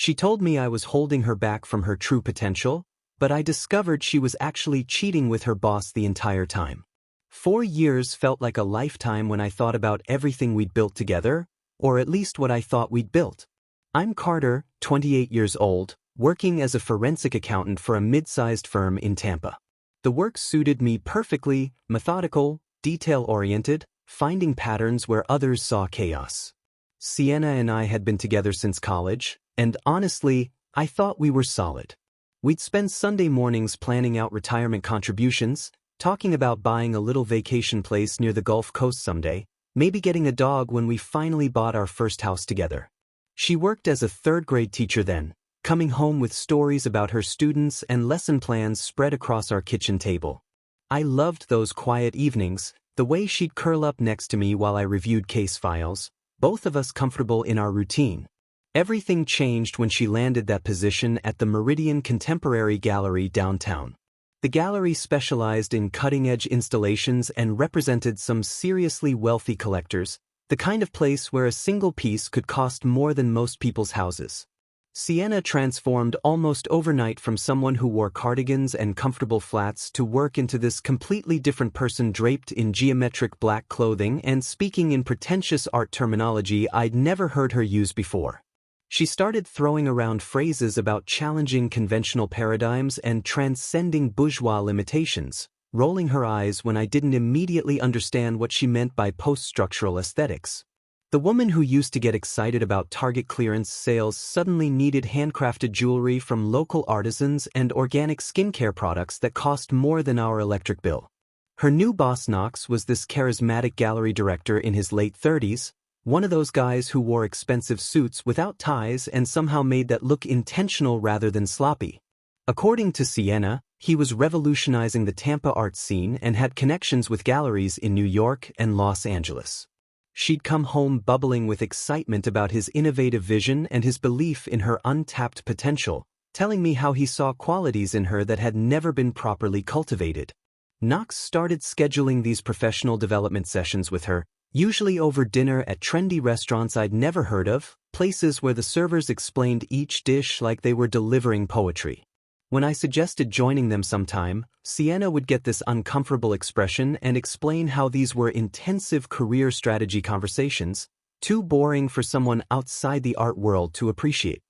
She told me I was holding her back from her true potential, but I discovered she was actually cheating with her boss the entire time. 4 years felt like a lifetime when I thought about everything we'd built together, or at least what I thought we'd built. I'm Carter, 28 years old, working as a forensic accountant for a mid-sized firm in Tampa. The work suited me perfectly, methodical, detail-oriented, finding patterns where others saw chaos. Sienna and I had been together since college, and honestly, I thought we were solid. We'd spend Sunday mornings planning out retirement contributions, talking about buying a little vacation place near the Gulf Coast someday, maybe getting a dog when we finally bought our first house together. She worked as a third-grade teacher then, coming home with stories about her students and lesson plans spread across our kitchen table. I loved those quiet evenings, the way she'd curl up next to me while I reviewed case files, both of us comfortable in our routine. Everything changed when she landed that position at the Meridian Contemporary Gallery downtown. The gallery specialized in cutting-edge installations and represented some seriously wealthy collectors, the kind of place where a single piece could cost more than most people's houses. Sienna transformed almost overnight from someone who wore cardigans and comfortable flats to work into this completely different person draped in geometric black clothing and speaking in pretentious art terminology I'd never heard her use before. She started throwing around phrases about challenging conventional paradigms and transcending bourgeois limitations, rolling her eyes when I didn't immediately understand what she meant by post-structural aesthetics. The woman who used to get excited about Target clearance sales suddenly needed handcrafted jewelry from local artisans and organic skincare products that cost more than our electric bill. Her new boss Knox was this charismatic gallery director in his late 30s, one of those guys who wore expensive suits without ties and somehow made that look intentional rather than sloppy. According to Sienna, he was revolutionizing the Tampa art scene and had connections with galleries in New York and Los Angeles. She'd come home bubbling with excitement about his innovative vision and his belief in her untapped potential, telling me how he saw qualities in her that had never been properly cultivated. Knox started scheduling these professional development sessions with her, usually over dinner at trendy restaurants I'd never heard of, places where the servers explained each dish like they were delivering poetry. When I suggested joining them sometime, Sienna would get this uncomfortable expression and explain how these were intensive career strategy conversations, too boring for someone outside the art world to appreciate.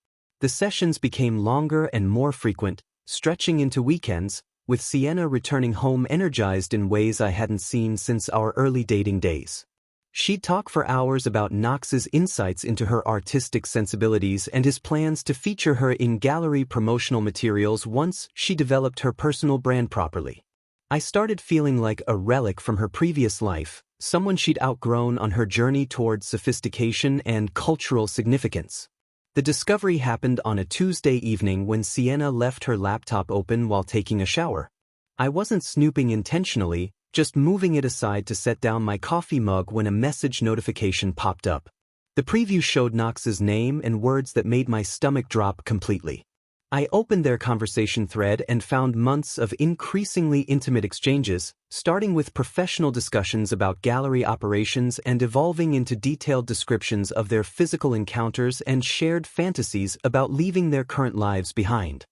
The sessions became longer and more frequent, stretching into weekends, with Sienna returning home energized in ways I hadn't seen since our early dating days. She'd talk for hours about Knox's insights into her artistic sensibilities and his plans to feature her in gallery promotional materials once she developed her personal brand properly. I started feeling like a relic from her previous life, someone she'd outgrown on her journey towards sophistication and cultural significance. The discovery happened on a Tuesday evening when Sienna left her laptop open while taking a shower. I wasn't snooping intentionally, just moving it aside to set down my coffee mug when a message notification popped up. The preview showed Knox's name and words that made my stomach drop completely. I opened their conversation thread and found months of increasingly intimate exchanges, starting with professional discussions about gallery operations and evolving into detailed descriptions of their physical encounters and shared fantasies about leaving their current lives behind.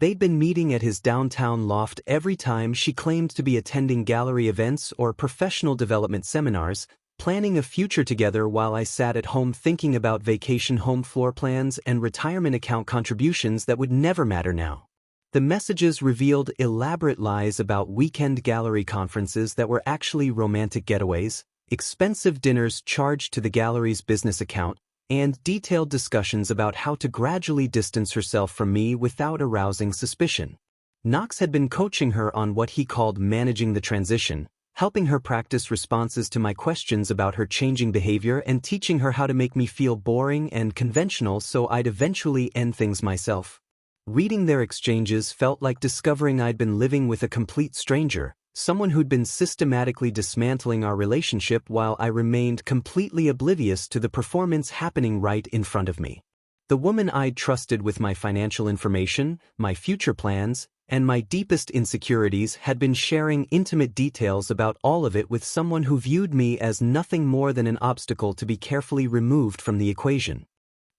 They'd been meeting at his downtown loft every time she claimed to be attending gallery events or professional development seminars, planning a future together while I sat at home thinking about vacation home floor plans and retirement account contributions that would never matter now. The messages revealed elaborate lies about weekend gallery conferences that were actually romantic getaways, expensive dinners charged to the gallery's business account, and detailed discussions about how to gradually distance herself from me without arousing suspicion. Knox had been coaching her on what he called managing the transition, helping her practice responses to my questions about her changing behavior and teaching her how to make me feel boring and conventional so I'd eventually end things myself. Reading their exchanges felt like discovering I'd been living with a complete stranger, someone who'd been systematically dismantling our relationship while I remained completely oblivious to the performance happening right in front of me. The woman I'd trusted with my financial information, my future plans, and my deepest insecurities had been sharing intimate details about all of it with someone who viewed me as nothing more than an obstacle to be carefully removed from the equation.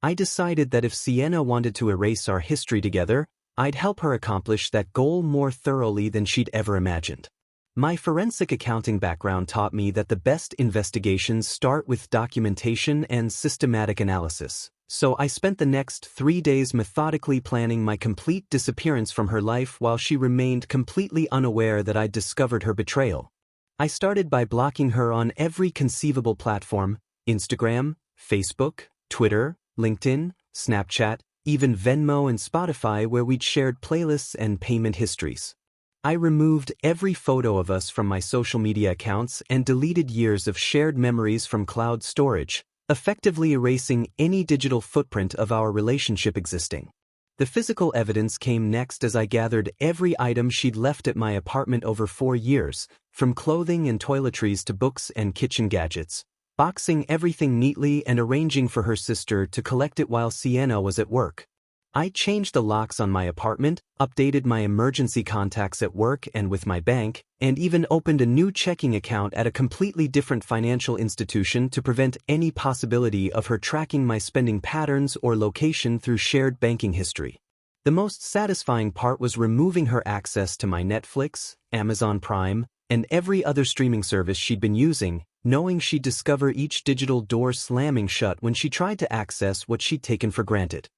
I decided that if Sienna wanted to erase our history together, I'd help her accomplish that goal more thoroughly than she'd ever imagined. My forensic accounting background taught me that the best investigations start with documentation and systematic analysis, so I spent the next 3 days methodically planning my complete disappearance from her life while she remained completely unaware that I'd discovered her betrayal. I started by blocking her on every conceivable platform: Instagram, Facebook, Twitter, LinkedIn, Snapchat, even Venmo and Spotify, where we'd shared playlists and payment histories. I removed every photo of us from my social media accounts and deleted years of shared memories from cloud storage, effectively erasing any digital footprint of our relationship existing. The physical evidence came next as I gathered every item she'd left at my apartment over 4 years, from clothing and toiletries to books and kitchen gadgets, boxing everything neatly and arranging for her sister to collect it while Sienna was at work. I changed the locks on my apartment, updated my emergency contacts at work and with my bank, and even opened a new checking account at a completely different financial institution to prevent any possibility of her tracking my spending patterns or location through shared banking history. The most satisfying part was removing her access to my Netflix, Amazon Prime, and every other streaming service she'd been using, knowing she'd discover each digital door slamming shut when she tried to access what she'd taken for granted.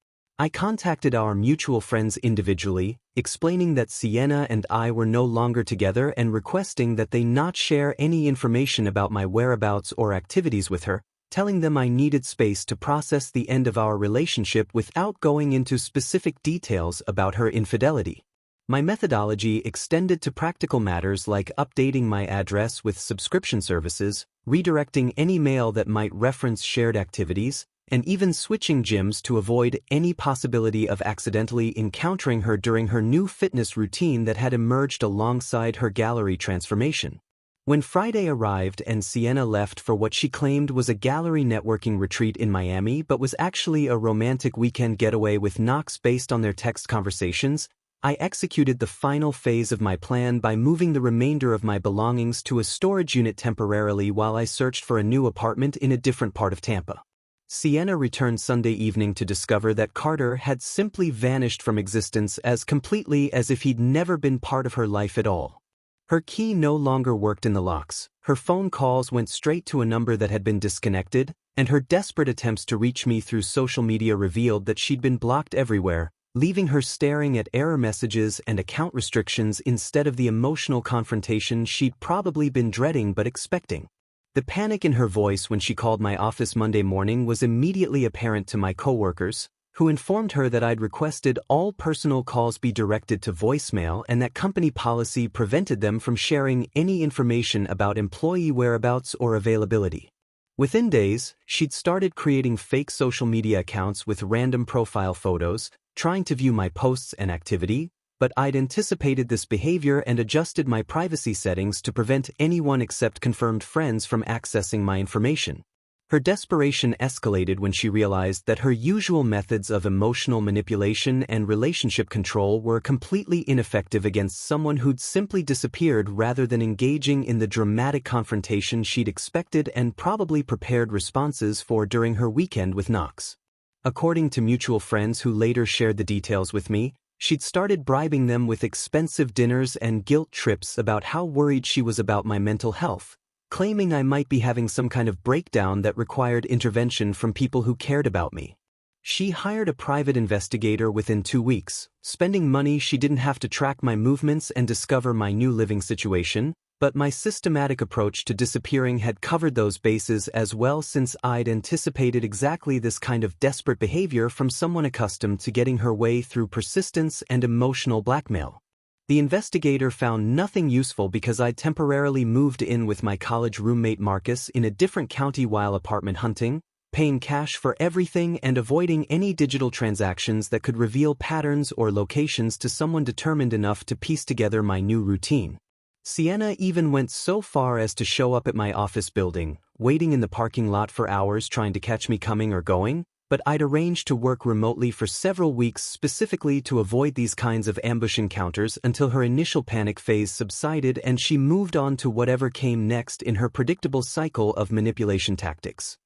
I contacted our mutual friends individually, explaining that Sienna and I were no longer together and requesting that they not share any information about my whereabouts or activities with her, telling them I needed space to process the end of our relationship without going into specific details about her infidelity. My methodology extended to practical matters like updating my address with subscription services, redirecting any mail that might reference shared activities, and even switching gyms to avoid any possibility of accidentally encountering her during her new fitness routine that had emerged alongside her gallery transformation. When Friday arrived and Sienna left for what she claimed was a gallery networking retreat in Miami but was actually a romantic weekend getaway with Knox based on their text conversations, I executed the final phase of my plan by moving the remainder of my belongings to a storage unit temporarily while I searched for a new apartment in a different part of Tampa. Sienna returned Sunday evening to discover that Carter had simply vanished from existence as completely as if he'd never been part of her life at all. Her key no longer worked in the locks, her phone calls went straight to a number that had been disconnected, and her desperate attempts to reach me through social media revealed that she'd been blocked everywhere, leaving her staring at error messages and account restrictions instead of the emotional confrontation she'd probably been dreading but expecting. The panic in her voice when she called my office Monday morning was immediately apparent to my coworkers, who informed her that I'd requested all personal calls be directed to voicemail and that company policy prevented them from sharing any information about employee whereabouts or availability. Within days, she'd started creating fake social media accounts with random profile photos, trying to view my posts and activity, but I'd anticipated this behavior and adjusted my privacy settings to prevent anyone except confirmed friends from accessing my information. Her desperation escalated when she realized that her usual methods of emotional manipulation and relationship control were completely ineffective against someone who'd simply disappeared rather than engaging in the dramatic confrontation she'd expected and probably prepared responses for during her weekend with Knox. According to mutual friends who later shared the details with me, she'd started bribing them with expensive dinners and guilt trips about how worried she was about my mental health, claiming I might be having some kind of breakdown that required intervention from people who cared about me. She hired a private investigator within 2 weeks, spending money she didn't have to track my movements and discover my new living situation, but my systematic approach to disappearing had covered those bases as well since I'd anticipated exactly this kind of desperate behavior from someone accustomed to getting her way through persistence and emotional blackmail. The investigator found nothing useful because I'd temporarily moved in with my college roommate Marcus in a different county while apartment hunting, paying cash for everything and avoiding any digital transactions that could reveal patterns or locations to someone determined enough to piece together my new routine. Sienna even went so far as to show up at my office building, waiting in the parking lot for hours trying to catch me coming or going, but I'd arranged to work remotely for several weeks specifically to avoid these kinds of ambush encounters until her initial panic phase subsided and she moved on to whatever came next in her predictable cycle of manipulation tactics.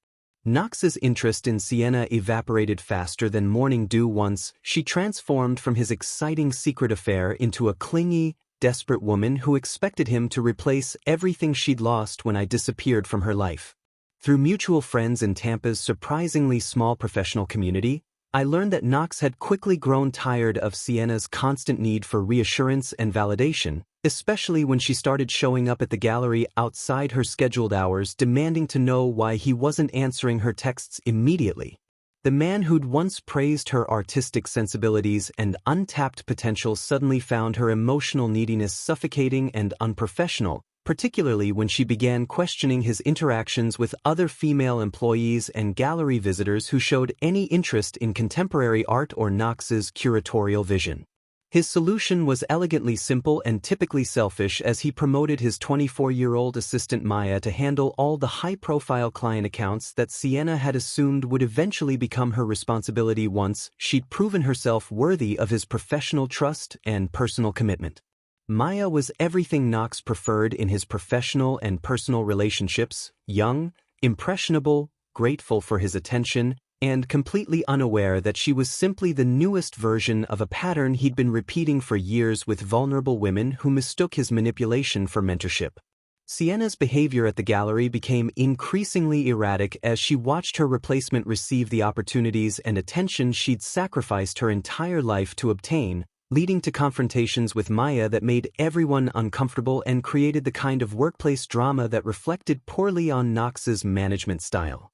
Knox's interest in Sienna evaporated faster than morning dew once she transformed from his exciting secret affair into a clingy, desperate woman who expected him to replace everything she'd lost when I disappeared from her life. Through mutual friends in Tampa's surprisingly small professional community, I learned that Knox had quickly grown tired of Sienna's constant need for reassurance and validation, especially when she started showing up at the gallery outside her scheduled hours demanding to know why he wasn't answering her texts immediately. The man who'd once praised her artistic sensibilities and untapped potential suddenly found her emotional neediness suffocating and unprofessional, particularly when she began questioning his interactions with other female employees and gallery visitors who showed any interest in contemporary art or Knox's curatorial vision. His solution was elegantly simple and typically selfish as he promoted his 24-year-old assistant Maya to handle all the high-profile client accounts that Sienna had assumed would eventually become her responsibility once she'd proven herself worthy of his professional trust and personal commitment. Maya was everything Knox preferred in his professional and personal relationships: young, impressionable, grateful for his attention, and completely unaware that she was simply the newest version of a pattern he'd been repeating for years with vulnerable women who mistook his manipulation for mentorship. Sienna's behavior at the gallery became increasingly erratic as she watched her replacement receive the opportunities and attention she'd sacrificed her entire life to obtain, leading to confrontations with Maya that made everyone uncomfortable and created the kind of workplace drama that reflected poorly on Knox's management style.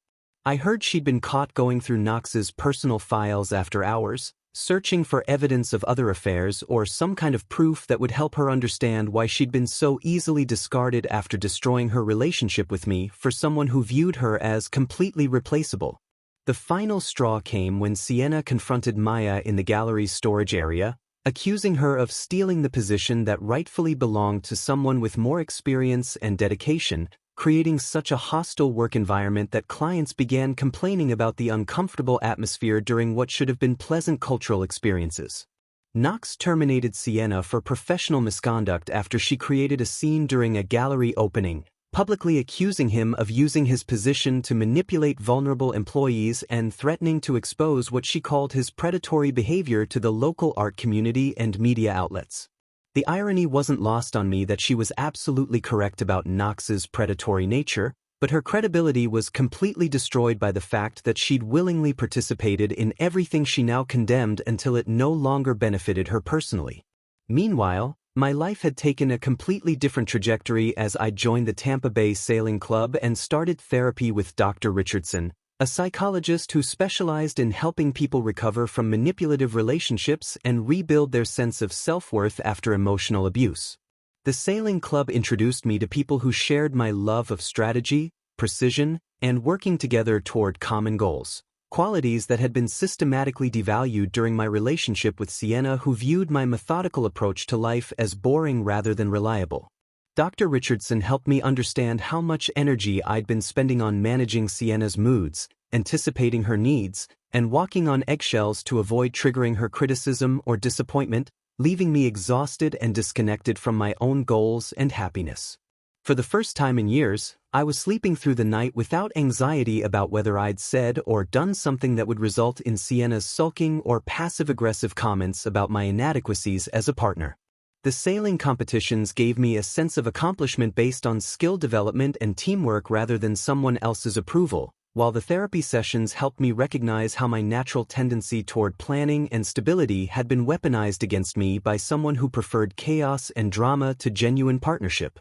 I heard she'd been caught going through Knox's personal files after hours, searching for evidence of other affairs or some kind of proof that would help her understand why she'd been so easily discarded after destroying her relationship with me for someone who viewed her as completely replaceable. The final straw came when Sienna confronted Maya in the gallery's storage area, accusing her of stealing the position that rightfully belonged to someone with more experience and dedication, creating such a hostile work environment that clients began complaining about the uncomfortable atmosphere during what should have been pleasant cultural experiences. Knox terminated Sienna for professional misconduct after she created a scene during a gallery opening, publicly accusing him of using his position to manipulate vulnerable employees and threatening to expose what she called his predatory behavior to the local art community and media outlets. The irony wasn't lost on me that she was absolutely correct about Knox's predatory nature, but her credibility was completely destroyed by the fact that she'd willingly participated in everything she now condemned until it no longer benefited her personally. Meanwhile, my life had taken a completely different trajectory as I joined the Tampa Bay Sailing Club and started therapy with Dr. Richardson, a psychologist who specialized in helping people recover from manipulative relationships and rebuild their sense of self-worth after emotional abuse. The Sailing Club introduced me to people who shared my love of strategy, precision, and working together toward common goals, qualities that had been systematically devalued during my relationship with Sienna, who viewed my methodical approach to life as boring rather than reliable. Dr. Richardson helped me understand how much energy I'd been spending on managing Sienna's moods, anticipating her needs, and walking on eggshells to avoid triggering her criticism or disappointment, leaving me exhausted and disconnected from my own goals and happiness. For the first time in years, I was sleeping through the night without anxiety about whether I'd said or done something that would result in Sienna's sulking or passive-aggressive comments about my inadequacies as a partner. The sailing competitions gave me a sense of accomplishment based on skill development and teamwork rather than someone else's approval, while the therapy sessions helped me recognize how my natural tendency toward planning and stability had been weaponized against me by someone who preferred chaos and drama to genuine partnership.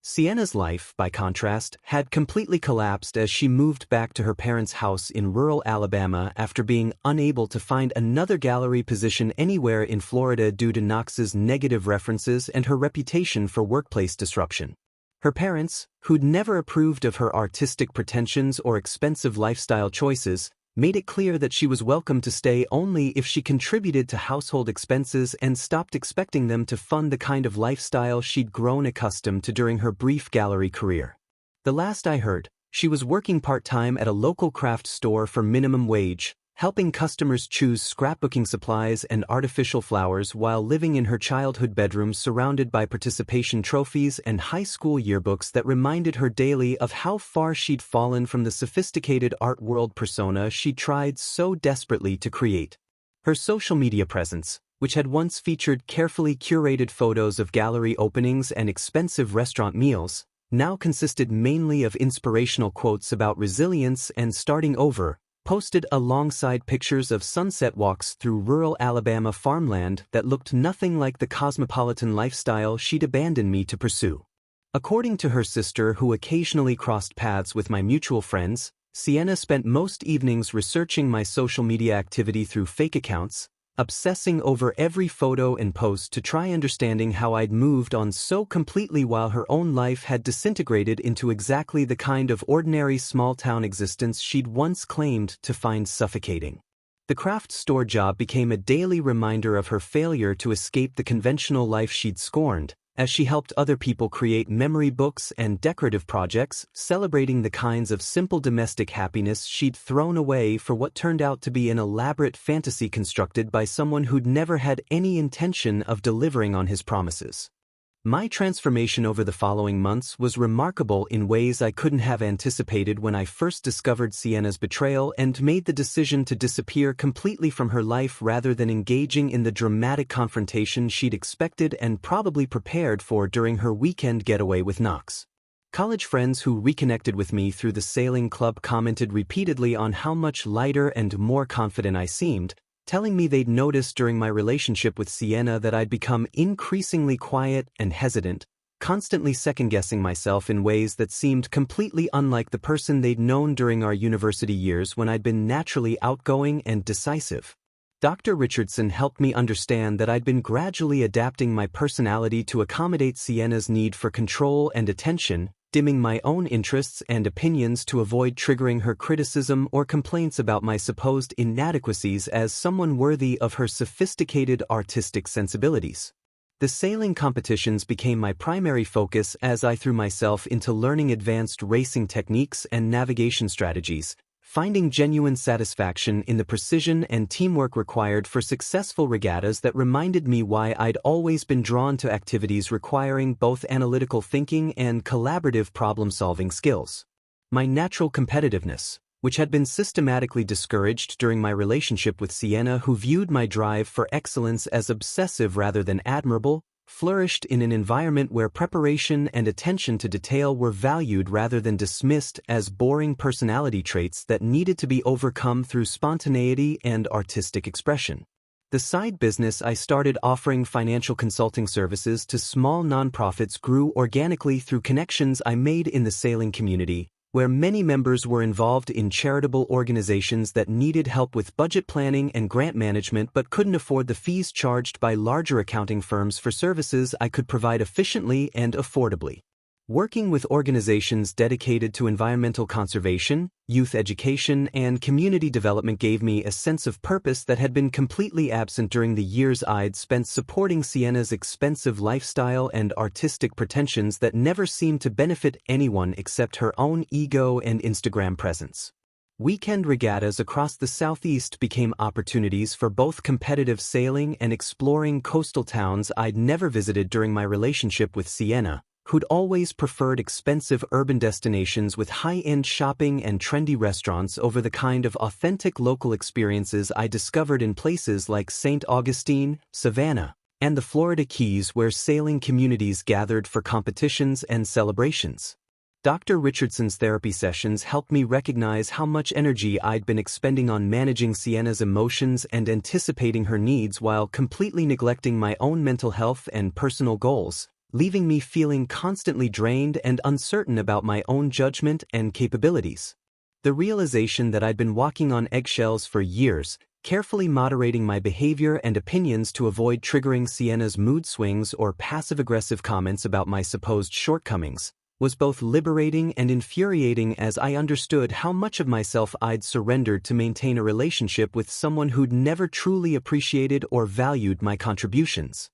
Sienna's life, by contrast, had completely collapsed as she moved back to her parents' house in rural Alabama after being unable to find another gallery position anywhere in Florida due to Knox's negative references and her reputation for workplace disruption. Her parents, who'd never approved of her artistic pretensions or expensive lifestyle choices, made it clear that she was welcome to stay only if she contributed to household expenses and stopped expecting them to fund the kind of lifestyle she'd grown accustomed to during her brief gallery career. The last I heard, she was working part-time at a local craft store for minimum wage, helping customers choose scrapbooking supplies and artificial flowers while living in her childhood bedroom surrounded by participation trophies and high school yearbooks that reminded her daily of how far she'd fallen from the sophisticated art world persona she tried so desperately to create. Her social media presence, which had once featured carefully curated photos of gallery openings and expensive restaurant meals, now consisted mainly of inspirational quotes about resilience and starting over, posted alongside pictures of sunset walks through rural Alabama farmland that looked nothing like the cosmopolitan lifestyle she'd abandoned me to pursue. According to her sister, who occasionally crossed paths with my mutual friends, Sienna spent most evenings researching my social media activity through fake accounts, obsessing over every photo and post to try understanding how I'd moved on so completely while her own life had disintegrated into exactly the kind of ordinary small-town existence she'd once claimed to find suffocating. The craft store job became a daily reminder of her failure to escape the conventional life she'd scorned, as she helped other people create memory books and decorative projects, celebrating the kinds of simple domestic happiness she'd thrown away for what turned out to be an elaborate fantasy constructed by someone who'd never had any intention of delivering on his promises. My transformation over the following months was remarkable in ways I couldn't have anticipated when I first discovered Sienna's betrayal and made the decision to disappear completely from her life rather than engaging in the dramatic confrontation she'd expected and probably prepared for during her weekend getaway with Knox. College friends who reconnected with me through the sailing club commented repeatedly on how much lighter and more confident I seemed, telling me they'd noticed during my relationship with Sienna that I'd become increasingly quiet and hesitant, constantly second-guessing myself in ways that seemed completely unlike the person they'd known during our university years when I'd been naturally outgoing and decisive. Dr. Richardson helped me understand that I'd been gradually adapting my personality to accommodate Sienna's need for control and attention, dimming my own interests and opinions to avoid triggering her criticism or complaints about my supposed inadequacies as someone worthy of her sophisticated artistic sensibilities. The sailing competitions became my primary focus as I threw myself into learning advanced racing techniques and navigation strategies, finding genuine satisfaction in the precision and teamwork required for successful regattas that reminded me why I'd always been drawn to activities requiring both analytical thinking and collaborative problem-solving skills. My natural competitiveness, which had been systematically discouraged during my relationship with Sienna, who viewed my drive for excellence as obsessive rather than admirable, flourished in an environment where preparation and attention to detail were valued rather than dismissed as boring personality traits that needed to be overcome through spontaneity and artistic expression. The side business I started offering financial consulting services to small nonprofits grew organically through connections I made in the sailing community, where many members were involved in charitable organizations that needed help with budget planning and grant management but couldn't afford the fees charged by larger accounting firms for services I could provide efficiently and affordably. Working with organizations dedicated to environmental conservation, youth education, and community development gave me a sense of purpose that had been completely absent during the years I'd spent supporting Sienna's expensive lifestyle and artistic pretensions that never seemed to benefit anyone except her own ego and Instagram presence. Weekend regattas across the Southeast became opportunities for both competitive sailing and exploring coastal towns I'd never visited during my relationship with Sienna, who'd always preferred expensive urban destinations with high-end shopping and trendy restaurants over the kind of authentic local experiences I discovered in places like St. Augustine, Savannah, and the Florida Keys, where sailing communities gathered for competitions and celebrations. Dr. Richardson's therapy sessions helped me recognize how much energy I'd been expending on managing Sienna's emotions and anticipating her needs while completely neglecting my own mental health and personal goals, leaving me feeling constantly drained and uncertain about my own judgment and capabilities. The realization that I'd been walking on eggshells for years, carefully moderating my behavior and opinions to avoid triggering Sienna's mood swings or passive-aggressive comments about my supposed shortcomings, was both liberating and infuriating as I understood how much of myself I'd surrendered to maintain a relationship with someone who'd never truly appreciated or valued my contributions.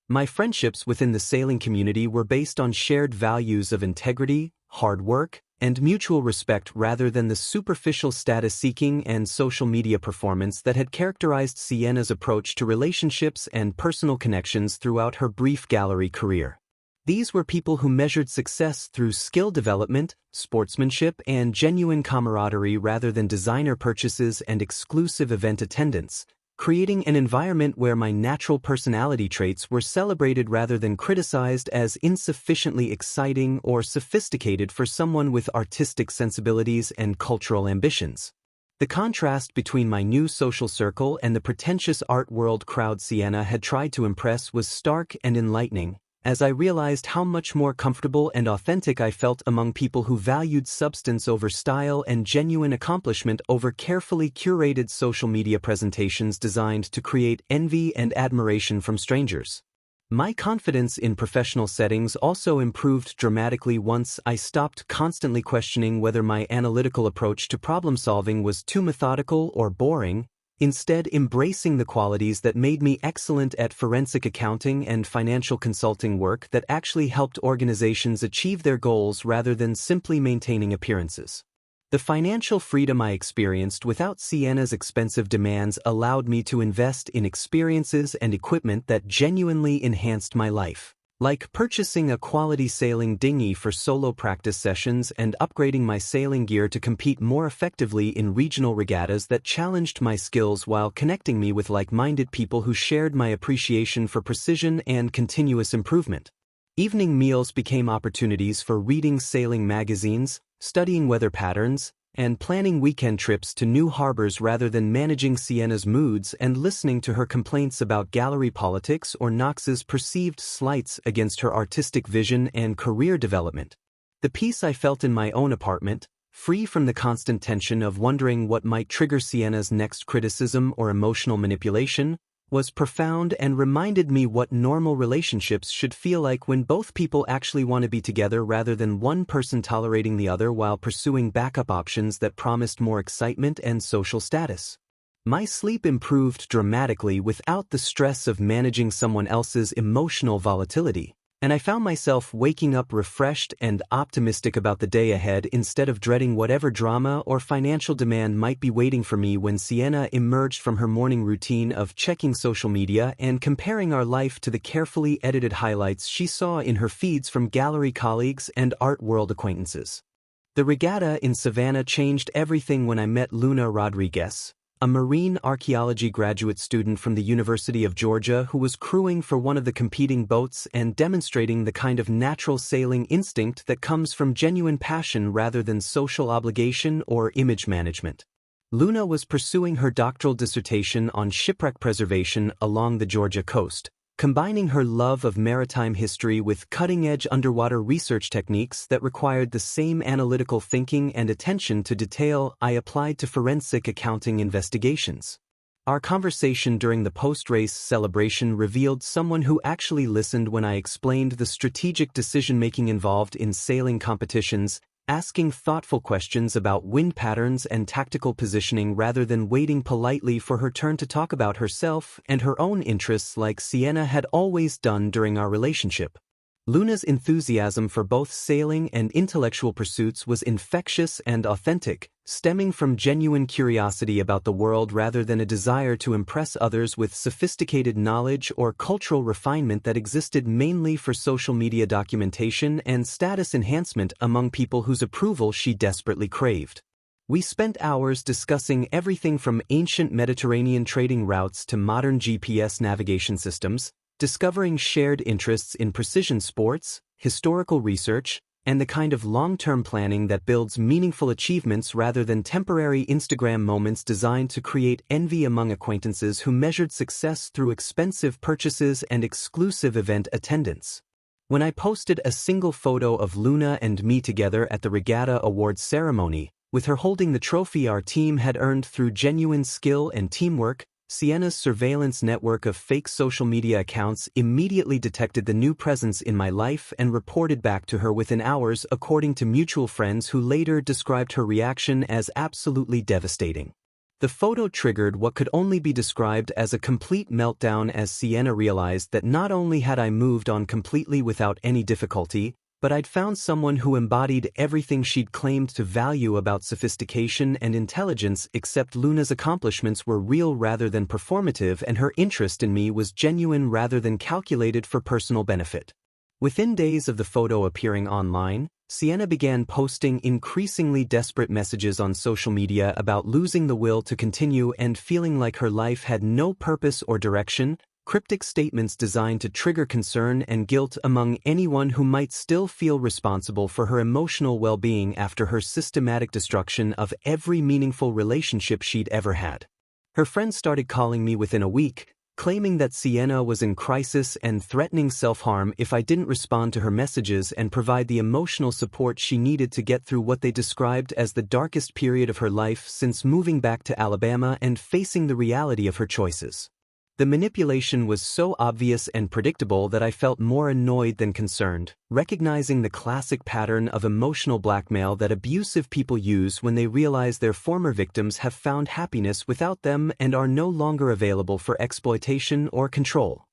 My friendships within the sailing community were based on shared values of integrity, hard work, and mutual respect rather than the superficial status-seeking and social media performance that had characterized Sienna's approach to relationships and personal connections throughout her brief gallery career. These were people who measured success through skill development, sportsmanship, and genuine camaraderie rather than designer purchases and exclusive event attendance, creating an environment where my natural personality traits were celebrated rather than criticized as insufficiently exciting or sophisticated for someone with artistic sensibilities and cultural ambitions. The contrast between my new social circle and the pretentious art world crowd Sienna had tried to impress was stark and enlightening, as I realized how much more comfortable and authentic I felt among people who valued substance over style and genuine accomplishment over carefully curated social media presentations designed to create envy and admiration from strangers. My confidence in professional settings also improved dramatically once I stopped constantly questioning whether my analytical approach to problem-solving was too methodical or boring, instead embracing the qualities that made me excellent at forensic accounting and financial consulting work that actually helped organizations achieve their goals rather than simply maintaining appearances. The financial freedom I experienced without Sienna's expensive demands allowed me to invest in experiences and equipment that genuinely enhanced my life, like purchasing a quality sailing dinghy for solo practice sessions and upgrading my sailing gear to compete more effectively in regional regattas that challenged my skills while connecting me with like-minded people who shared my appreciation for precision and continuous improvement. Evening meals became opportunities for reading sailing magazines, studying weather patterns, and planning weekend trips to new harbors rather than managing Sienna's moods and listening to her complaints about gallery politics or Knox's perceived slights against her artistic vision and career development. The peace I felt in my own apartment, free from the constant tension of wondering what might trigger Sienna's next criticism or emotional manipulation, was profound and reminded me what normal relationships should feel like when both people actually want to be together rather than one person tolerating the other while pursuing backup options that promised more excitement and social status. My sleep improved dramatically without the stress of managing someone else's emotional volatility, and I found myself waking up refreshed and optimistic about the day ahead instead of dreading whatever drama or financial demand might be waiting for me when Sienna emerged from her morning routine of checking social media and comparing our life to the carefully edited highlights she saw in her feeds from gallery colleagues and art world acquaintances. The regatta in Savannah changed everything when I met Luna Rodriguez, a marine archaeology graduate student from the University of Georgia who was crewing for one of the competing boats and demonstrating the kind of natural sailing instinct that comes from genuine passion rather than social obligation or image management. Luna was pursuing her doctoral dissertation on shipwreck preservation along the Georgia coast, combining her love of maritime history with cutting-edge underwater research techniques that required the same analytical thinking and attention to detail I applied to forensic accounting investigations. Our conversation during the post-race celebration revealed someone who actually listened when I explained the strategic decision-making involved in sailing competitions, asking thoughtful questions about wind patterns and tactical positioning rather than waiting politely for her turn to talk about herself and her own interests like Sienna had always done during our relationship. Luna's enthusiasm for both sailing and intellectual pursuits was infectious and authentic, stemming from genuine curiosity about the world rather than a desire to impress others with sophisticated knowledge or cultural refinement that existed mainly for social media documentation and status enhancement among people whose approval she desperately craved. We spent hours discussing everything from ancient Mediterranean trading routes to modern GPS navigation systems, discovering shared interests in precision sports, historical research, and the kind of long-term planning that builds meaningful achievements rather than temporary Instagram moments designed to create envy among acquaintances who measured success through expensive purchases and exclusive event attendance. When I posted a single photo of Luna and me together at the Regatta Awards ceremony, with her holding the trophy our team had earned through genuine skill and teamwork, Sienna's surveillance network of fake social media accounts immediately detected the new presence in my life and reported back to her within hours, according to mutual friends who later described her reaction as absolutely devastating. The photo triggered what could only be described as a complete meltdown as Sienna realized that not only had I moved on completely without any difficulty, but I'd found someone who embodied everything she'd claimed to value about sophistication and intelligence, except Luna's accomplishments were real rather than performative, and her interest in me was genuine rather than calculated for personal benefit. Within days of the photo appearing online, Sienna began posting increasingly desperate messages on social media about losing the will to continue and feeling like her life had no purpose or direction, cryptic statements designed to trigger concern and guilt among anyone who might still feel responsible for her emotional well-being after her systematic destruction of every meaningful relationship she'd ever had. Her friends started calling me within a week, claiming that Sienna was in crisis and threatening self-harm if I didn't respond to her messages and provide the emotional support she needed to get through what they described as the darkest period of her life since moving back to Alabama and facing the reality of her choices. The manipulation was so obvious and predictable that I felt more annoyed than concerned, recognizing the classic pattern of emotional blackmail that abusive people use when they realize their former victims have found happiness without them and are no longer available for exploitation or control.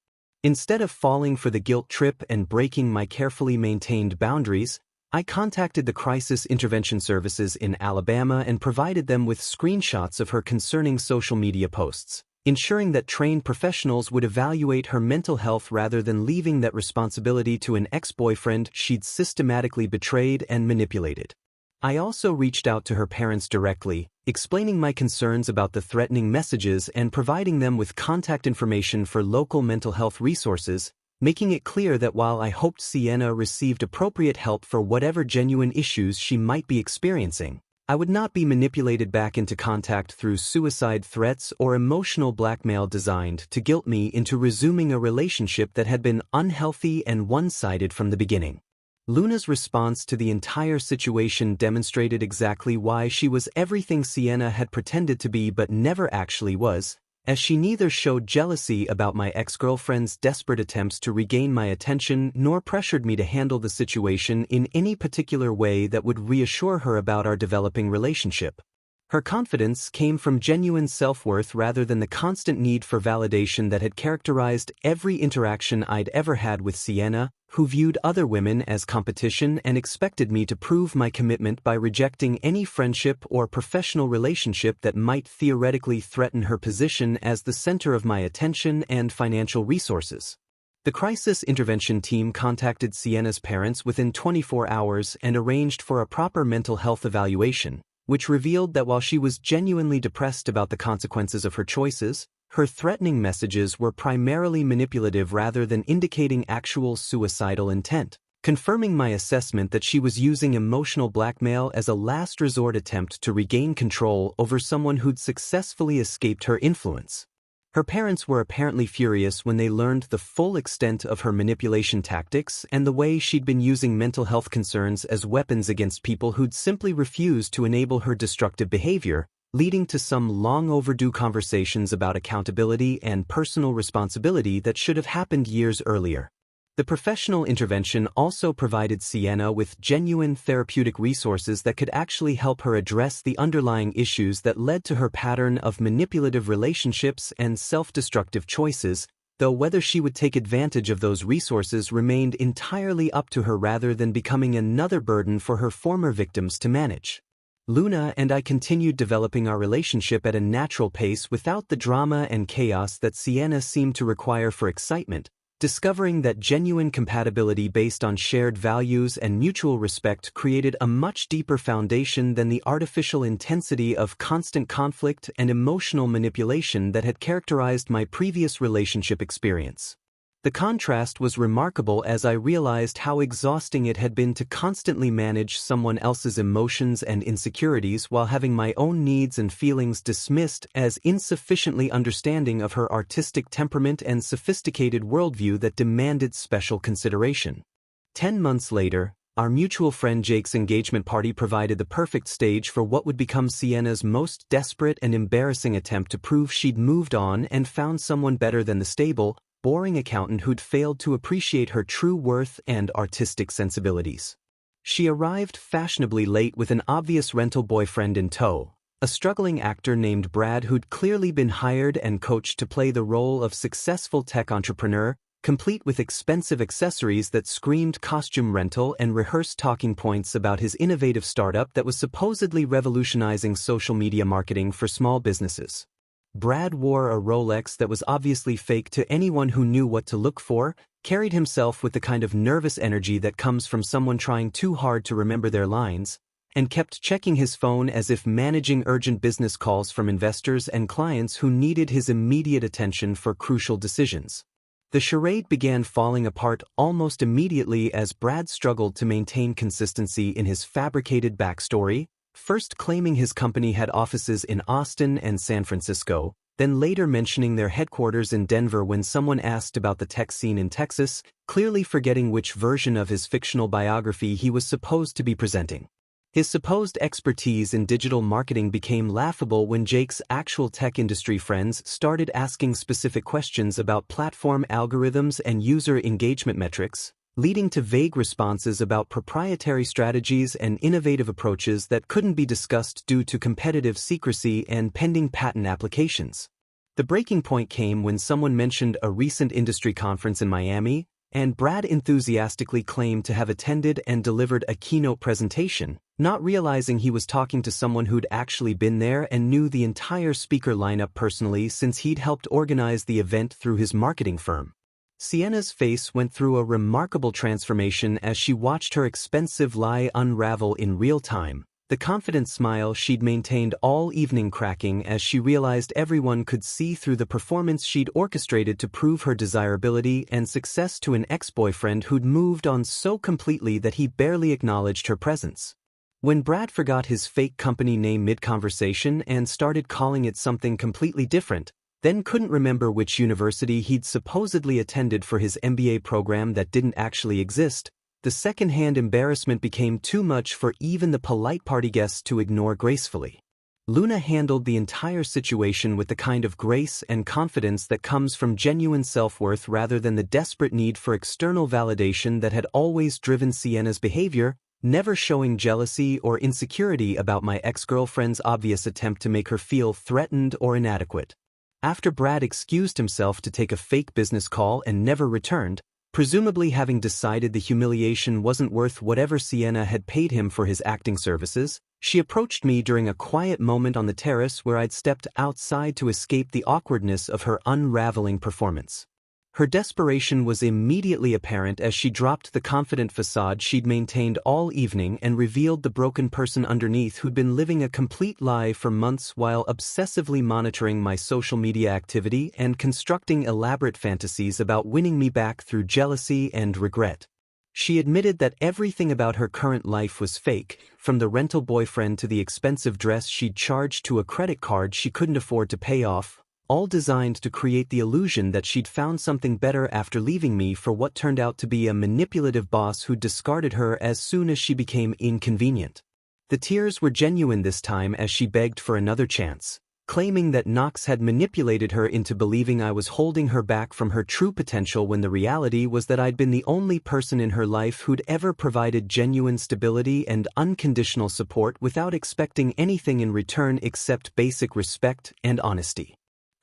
Instead of falling for the guilt trip and breaking my carefully maintained boundaries, I contacted the Crisis Intervention Services in Alabama and provided them with screenshots of her concerning social media posts, ensuring that trained professionals would evaluate her mental health rather than leaving that responsibility to an ex-boyfriend she'd systematically betrayed and manipulated. I also reached out to her parents directly, explaining my concerns about the threatening messages and providing them with contact information for local mental health resources, making it clear that while I hoped Sienna received appropriate help for whatever genuine issues she might be experiencing, I would not be manipulated back into contact through suicide threats or emotional blackmail designed to guilt me into resuming a relationship that had been unhealthy and one-sided from the beginning. Luna's response to the entire situation demonstrated exactly why she was everything Sienna had pretended to be but never actually was, as she neither showed jealousy about my ex-girlfriend's desperate attempts to regain my attention nor pressured me to handle the situation in any particular way that would reassure her about our developing relationship. Her confidence came from genuine self-worth rather than the constant need for validation that had characterized every interaction I'd ever had with Sienna, who viewed other women as competition and expected me to prove my commitment by rejecting any friendship or professional relationship that might theoretically threaten her position as the center of my attention and financial resources. The crisis intervention team contacted Sienna's parents within 24 hours and arranged for a proper mental health evaluation, which revealed that while she was genuinely depressed about the consequences of her choices, her threatening messages were primarily manipulative rather than indicating actual suicidal intent, confirming my assessment that she was using emotional blackmail as a last resort attempt to regain control over someone who'd successfully escaped her influence. Her parents were apparently furious when they learned the full extent of her manipulation tactics and the way she'd been using mental health concerns as weapons against people who'd simply refused to enable her destructive behavior, leading to some long-overdue conversations about accountability and personal responsibility that should have happened years earlier. The professional intervention also provided Sienna with genuine therapeutic resources that could actually help her address the underlying issues that led to her pattern of manipulative relationships and self-destructive choices, though whether she would take advantage of those resources remained entirely up to her rather than becoming another burden for her former victims to manage. Luna and I continued developing our relationship at a natural pace without the drama and chaos that Sienna seemed to require for excitement, discovering that genuine compatibility based on shared values and mutual respect created a much deeper foundation than the artificial intensity of constant conflict and emotional manipulation that had characterized my previous relationship experience. The contrast was remarkable as I realized how exhausting it had been to constantly manage someone else's emotions and insecurities while having my own needs and feelings dismissed as insufficiently understanding of her artistic temperament and sophisticated worldview that demanded special consideration. 10 months later, our mutual friend Jake's engagement party provided the perfect stage for what would become Sienna's most desperate and embarrassing attempt to prove she'd moved on and found someone better than the stable, boring accountant who'd failed to appreciate her true worth and artistic sensibilities. She arrived fashionably late with an obvious rental boyfriend in tow, a struggling actor named Brad who'd clearly been hired and coached to play the role of successful tech entrepreneur, complete with expensive accessories that screamed costume rental and rehearsed talking points about his innovative startup that was supposedly revolutionizing social media marketing for small businesses. Brad wore a Rolex that was obviously fake to anyone who knew what to look for, carried himself with the kind of nervous energy that comes from someone trying too hard to remember their lines, and kept checking his phone as if managing urgent business calls from investors and clients who needed his immediate attention for crucial decisions. The charade began falling apart almost immediately as Brad struggled to maintain consistency in his fabricated backstory, first claiming his company had offices in Austin and San Francisco, then later mentioning their headquarters in Denver when someone asked about the tech scene in Texas, clearly forgetting which version of his fictional biography he was supposed to be presenting. His supposed expertise in digital marketing became laughable when Jake's actual tech industry friends started asking specific questions about platform algorithms and user engagement metrics, leading to vague responses about proprietary strategies and innovative approaches that couldn't be discussed due to competitive secrecy and pending patent applications. The breaking point came when someone mentioned a recent industry conference in Miami, and Brad enthusiastically claimed to have attended and delivered a keynote presentation, not realizing he was talking to someone who'd actually been there and knew the entire speaker lineup personally since he'd helped organize the event through his marketing firm. Sienna's face went through a remarkable transformation as she watched her expensive lie unravel in real time, the confident smile she'd maintained all evening cracking as she realized everyone could see through the performance she'd orchestrated to prove her desirability and success to an ex-boyfriend who'd moved on so completely that he barely acknowledged her presence. When Brad forgot his fake company name mid-conversation and started calling it something completely different, then couldn't remember which university he'd supposedly attended for his MBA program that didn't actually exist, the second-hand embarrassment became too much for even the polite party guests to ignore gracefully. Luna handled the entire situation with the kind of grace and confidence that comes from genuine self-worth rather than the desperate need for external validation that had always driven Sienna's behavior, never showing jealousy or insecurity about my ex-girlfriend's obvious attempt to make her feel threatened or inadequate. After Brad excused himself to take a fake business call and never returned, presumably having decided the humiliation wasn't worth whatever Sienna had paid him for his acting services, she approached me during a quiet moment on the terrace where I'd stepped outside to escape the awkwardness of her unraveling performance. Her desperation was immediately apparent as she dropped the confident facade she'd maintained all evening and revealed the broken person underneath who'd been living a complete lie for months while obsessively monitoring my social media activity and constructing elaborate fantasies about winning me back through jealousy and regret. She admitted that everything about her current life was fake, from the rental boyfriend to the expensive dress she'd charged to a credit card she couldn't afford to pay off, all designed to create the illusion that she'd found something better after leaving me for what turned out to be a manipulative boss who discarded her as soon as she became inconvenient. The tears were genuine this time as she begged for another chance, claiming that Knox had manipulated her into believing I was holding her back from her true potential when the reality was that I'd been the only person in her life who'd ever provided genuine stability and unconditional support without expecting anything in return except basic respect and honesty.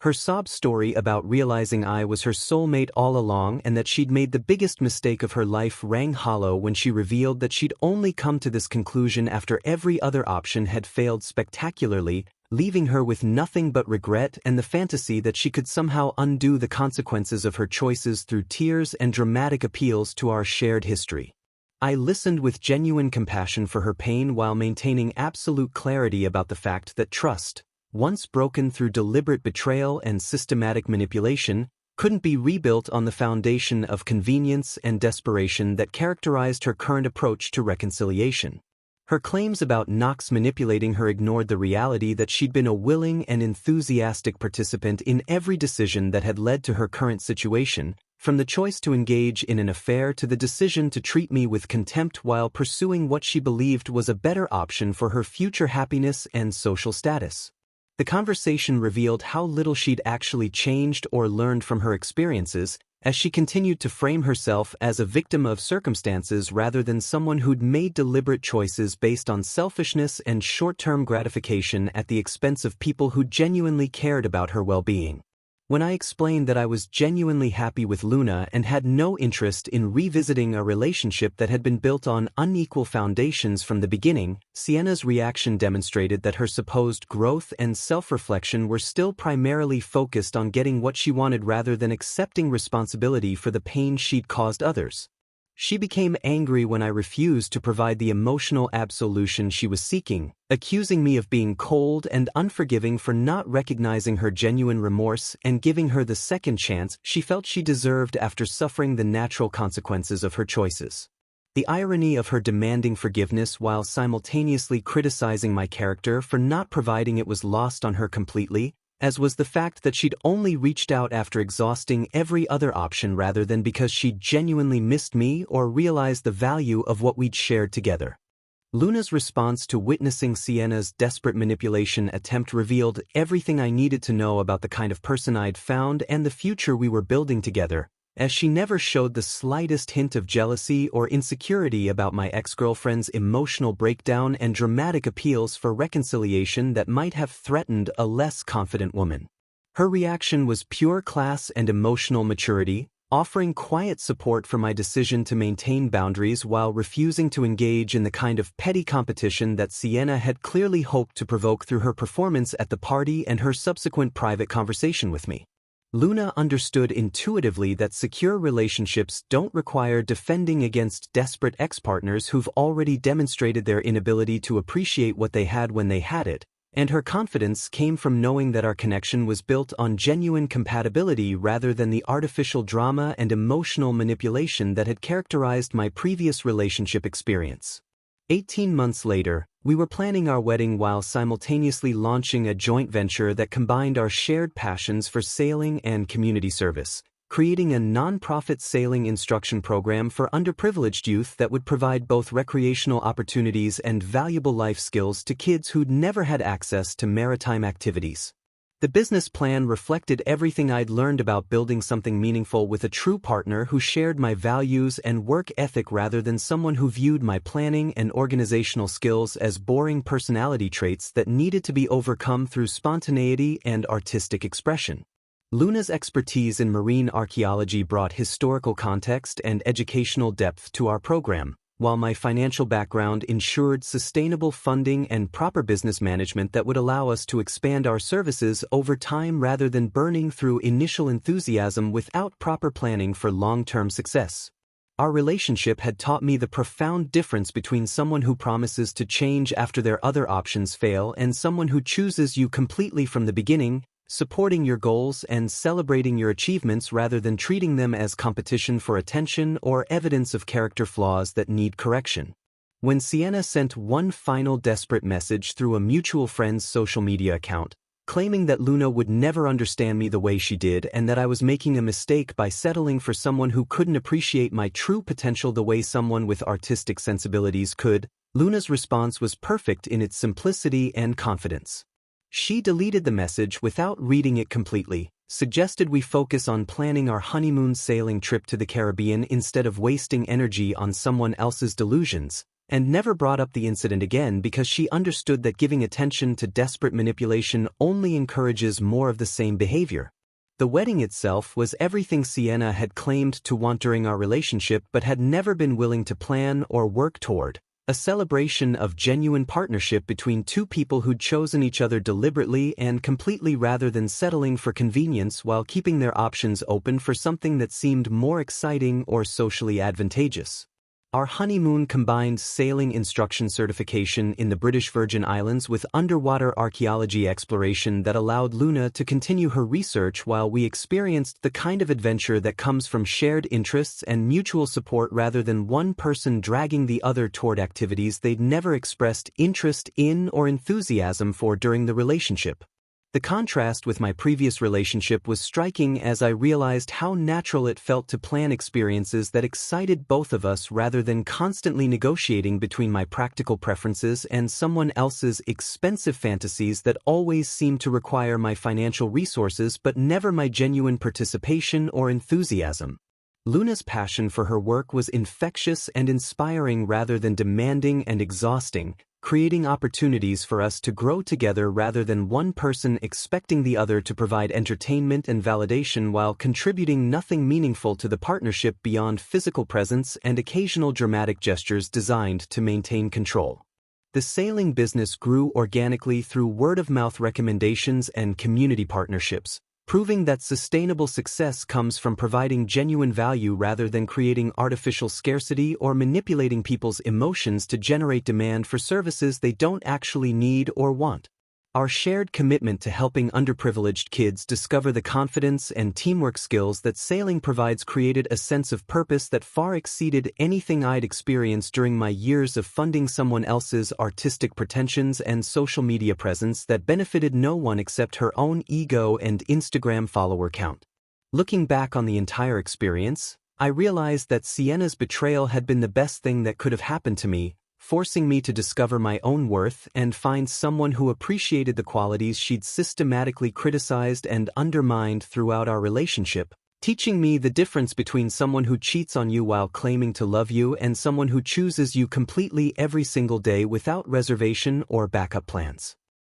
Her sob story about realizing I was her soulmate all along and that she'd made the biggest mistake of her life rang hollow when she revealed that she'd only come to this conclusion after every other option had failed spectacularly, leaving her with nothing but regret and the fantasy that she could somehow undo the consequences of her choices through tears and dramatic appeals to our shared history. I listened with genuine compassion for her pain while maintaining absolute clarity about the fact that trust, once broken through deliberate betrayal and systematic manipulation, couldn't be rebuilt on the foundation of convenience and desperation that characterized her current approach to reconciliation. Her claims about Knox manipulating her ignored the reality that she'd been a willing and enthusiastic participant in every decision that had led to her current situation, from the choice to engage in an affair to the decision to treat me with contempt while pursuing what she believed was a better option for her future happiness and social status. The conversation revealed how little she'd actually changed or learned from her experiences, as she continued to frame herself as a victim of circumstances rather than someone who'd made deliberate choices based on selfishness and short-term gratification at the expense of people who genuinely cared about her well-being. When I explained that I was genuinely happy with Luna and had no interest in revisiting a relationship that had been built on unequal foundations from the beginning, Sienna's reaction demonstrated that her supposed growth and self-reflection were still primarily focused on getting what she wanted rather than accepting responsibility for the pain she'd caused others. She became angry when I refused to provide the emotional absolution she was seeking, accusing me of being cold and unforgiving for not recognizing her genuine remorse and giving her the second chance she felt she deserved after suffering the natural consequences of her choices. The irony of her demanding forgiveness while simultaneously criticizing my character for not providing it was lost on her completely, as was the fact that she'd only reached out after exhausting every other option rather than because she genuinely missed me or realized the value of what we'd shared together. Luna's response to witnessing Sienna's desperate manipulation attempt revealed everything I needed to know about the kind of person I'd found and the future we were building together, as she never showed the slightest hint of jealousy or insecurity about my ex-girlfriend's emotional breakdown and dramatic appeals for reconciliation that might have threatened a less confident woman. Her reaction was pure class and emotional maturity, offering quiet support for my decision to maintain boundaries while refusing to engage in the kind of petty competition that Sienna had clearly hoped to provoke through her performance at the party and her subsequent private conversation with me. Luna understood intuitively that secure relationships don't require defending against desperate ex-partners who've already demonstrated their inability to appreciate what they had when they had it, and her confidence came from knowing that our connection was built on genuine compatibility rather than the artificial drama and emotional manipulation that had characterized my previous relationship experience. 18 months later, we were planning our wedding while simultaneously launching a joint venture that combined our shared passions for sailing and community service, creating a non-profit sailing instruction program for underprivileged youth that would provide both recreational opportunities and valuable life skills to kids who'd never had access to maritime activities. The business plan reflected everything I'd learned about building something meaningful with a true partner who shared my values and work ethic rather than someone who viewed my planning and organizational skills as boring personality traits that needed to be overcome through spontaneity and artistic expression. Luna's expertise in marine archaeology brought historical context and educational depth to our program, while my financial background ensured sustainable funding and proper business management that would allow us to expand our services over time rather than burning through initial enthusiasm without proper planning for long-term success. Our relationship had taught me the profound difference between someone who promises to change after their other options fail and someone who chooses you completely from the beginning, supporting your goals and celebrating your achievements rather than treating them as competition for attention or evidence of character flaws that need correction. When Sienna sent one final desperate message through a mutual friend's social media account, claiming that Luna would never understand me the way she did and that I was making a mistake by settling for someone who couldn't appreciate my true potential the way someone with artistic sensibilities could, Luna's response was perfect in its simplicity and confidence. She deleted the message without reading it completely, suggested we focus on planning our honeymoon sailing trip to the Caribbean instead of wasting energy on someone else's delusions, and never brought up the incident again because she understood that giving attention to desperate manipulation only encourages more of the same behavior. The wedding itself was everything Sienna had claimed to want during our relationship but had never been willing to plan or work toward. A celebration of genuine partnership between two people who'd chosen each other deliberately and completely rather than settling for convenience while keeping their options open for something that seemed more exciting or socially advantageous. Our honeymoon combined sailing instruction certification in the British Virgin Islands with underwater archaeology exploration that allowed Luna to continue her research while we experienced the kind of adventure that comes from shared interests and mutual support rather than one person dragging the other toward activities they'd never expressed interest in or enthusiasm for during the relationship. The contrast with my previous relationship was striking as I realized how natural it felt to plan experiences that excited both of us rather than constantly negotiating between my practical preferences and someone else's expensive fantasies that always seemed to require my financial resources but never my genuine participation or enthusiasm. Luna's passion for her work was infectious and inspiring rather than demanding and exhausting, creating opportunities for us to grow together rather than one person expecting the other to provide entertainment and validation while contributing nothing meaningful to the partnership beyond physical presence and occasional dramatic gestures designed to maintain control. The sailing business grew organically through word-of-mouth recommendations and community partnerships, proving that sustainable success comes from providing genuine value rather than creating artificial scarcity or manipulating people's emotions to generate demand for services they don't actually need or want. Our shared commitment to helping underprivileged kids discover the confidence and teamwork skills that sailing provides created a sense of purpose that far exceeded anything I'd experienced during my years of funding someone else's artistic pretensions and social media presence that benefited no one except her own ego and Instagram follower count. Looking back on the entire experience, I realized that Sienna's betrayal had been the best thing that could have happened to me, forcing me to discover my own worth and find someone who appreciated the qualities she'd systematically criticized and undermined throughout our relationship, teaching me the difference between someone who cheats on you while claiming to love you and someone who chooses you completely every single day without reservation or backup plans.